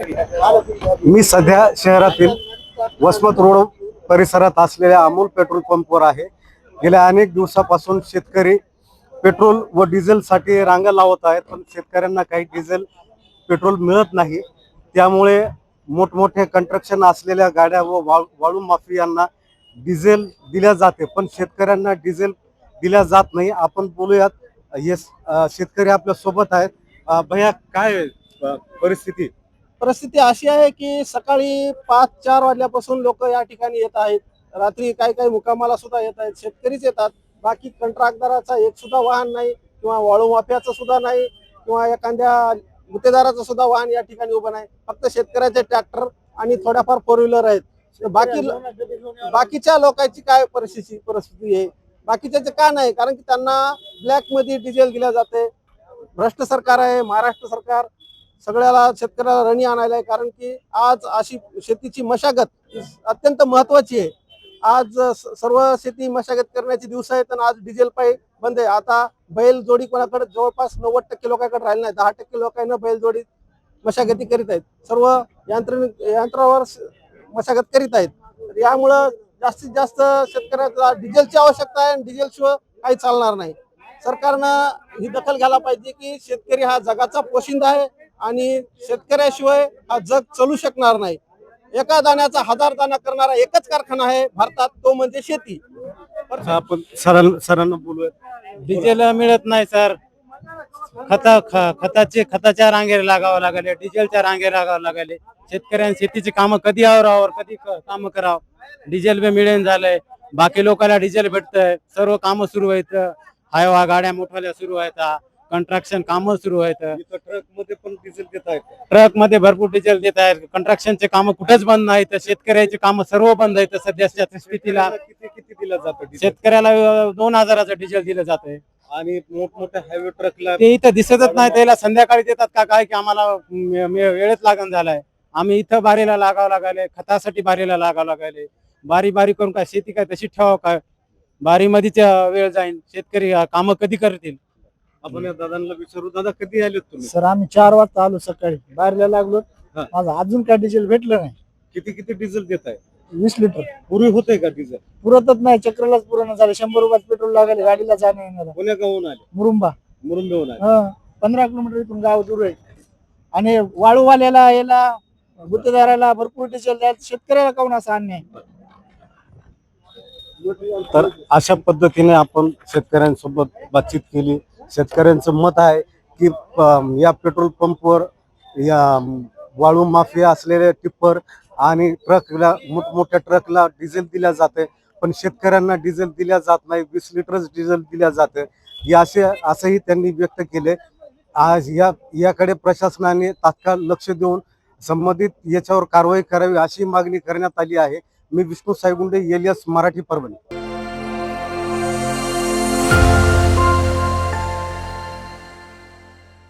मी सध्या शहरातील वसमत रोड परिसरात असलेल्या अमूल पेट्रोल पंपवर आहे। गेल्या अनेक दिवसापासून शेतकरी पेट्रोल व डिझेलसाठी रांगा लावत आहेत, पण शेतकऱ्यांना काही डिझेल पेट्रोल मिळत नाही। त्यामुळे मोठमोठे कंस्ट्रक्शन असलेल्या गाड्या व वाळू माफियांना डिझेल दिल्या जाते, पण शेतकऱ्यांना डिझेल दिल्या जात नाही। आपण बोलूयात, हे शेतकरी आपल्या सोबत आहेत। भैया, काय परिस्थिती? परिस्थिती अशी आहे की सकाळी 5-4 वाजल्यापासून लोक या ठिकाणी येत आहेत। रात्री काही काही मुक्कामाला सुद्धा येत आहेत, शेतकरीच येतात। बाकी कंत्राटदाराचा एक सुद्धा वाहन नाही, किंवा वाळू माफियाचं सुद्धा नाही, किंवा एखाद्या गुत्तेदाराचं सुद्धा वाहन या ठिकाणी उभं नाही। फक्त शेतकऱ्याचे ट्रॅक्टर आणि थोड्याफार 4 व्हीलर आहेत। बाकीच्या लोकांची काय परिस्थिती आहे? बाकीच्याचे का नाही? कारण की त्यांना ब्लॅक मध्ये डिझेल दिल्या जाते। भ्रष्ट सरकार आहे महाराष्ट्र सरकार, सगळ्याला शेतकऱ्याला रणी आणायला आहे। कारण की आज अशी शेतीची मशागत अत्यंत महत्वाची आहे। आज सर्व शेती मशागत करण्याचे दिवस आहेत आणि आज डिझेल पाईप बंद आहे। आता बैल जोडी कोणाकडे जवळपास 90% लोकांकडे राहिले नाही, 10% लोकांना बैल जोडी मशागती करीत आहेत। सर्व यंत्रावर मशागत करीत आहेत। यामुळं जास्तीत जास्त शेतकऱ्याला डिझेलची आवश्यकता आहे आणि डिझेल शिवाय काही चालणार नाही। सरकारनं ही दखल घ्यायला पाहिजे की शेतकरी हा जगाचा पोशिंदा आहे आणि शेतकऱ्याशिवाय हा जग चालू शकणार नाही। एका दाण्याचा 1000 दाणा करणारा एकच कारखाना आहे भारतात, तो म्हणजे शेती। आपण सरांना बोलूया। डिझेल मिळत नाही सर। खताच्या रांगेला लागावं लागले, डिझेलच्या रांगेला लागावं लागले। शेतकऱ्यांनी शेतीची कामं कधी आवरावर, कधी काम करावं, डिझेल बी मिळेन झालंय। बाकी लोकांना डिझेल भेटतंय, सर्व कामं सुरू आहेत। हायवा गाड्या मोठ्या सुरू आहेत, कंस्ट्रक्शन कामं सुरू आहेत। ट्रक मध्ये पण डिझेल देत आहेत, ट्रक मध्ये भरपूर डिझेल देत आहेत। कंस्ट्रक्शनचे कामं कुठेच बंद नाहीत, शेतकऱ्याची कामं सर्व बंद आहेत सध्याच्या स्थितीला। किती दिलं जातं? शेतकऱ्याला 2000चं डिझेल दिलं जातंय आणि मोठमोठ्या हायवे ट्रकला ते इथं दिसतच नाही। त्याला संध्याकाळी देतात का काय की आम्हाला वेळच लागण झालाय। आम्ही इथं बारीला लागावं लागायले, खतासाठी बारीला लागावं लागायले। बारी करून काय शेती काय तशी ठेवावं काय? बारीमध्येच वेळ जाईल, शेतकरी कामं कधी करतील? आपण या दादांना विचारू। दादा, कधी आले तुम्ही? सर आम्ही 4 वाजता आलो, सकाळी बाहेरला लागलो। माझं अजून काय डिझेल भेटलं नाही। किती डिझेल देत आहे? 20 लिटर पूर्वी होते का डिझेल? पुरतच नाही, चक्रलाच पूर्ण झालं। 100 रुपयात पेट्रोल लागले गाडीला जाण्या येण्याला। कोण्या गावून आले? मुरुंबा आले। 15 किलोमीटर इथून गाव दूर आहे। आणि वाळूवाल्याला याला गुत्तेदाराला भरपूर डिझेल द्यायचं, शेतकऱ्याला काऊन असा अन्याय? तर अशा पद्धतीने आपण शेतकऱ्यांसोबत बातचीत केली। शेतकऱ्यांचं मत आहे की या पेट्रोल पंपवर या वाळू माफिया असलेले टिप्पर आणि ट्रकला, मोठमोठ्या ट्रकला डिझेल दिल्या जाते, पण शेतकऱ्यांना डिझेल दिल्या जात नाही। 20 लिटरच डिझेल दिल्या जाते, असंही त्यांनी व्यक्त केले। आज याकडे प्रशासनाने तात्काळ लक्ष देऊन संबंधित याच्यावर कारवाई करावी अशी मागणी करण्यात आली आहे। मी विष्णू सायगुंडे, एलियास मराठी, परभणी।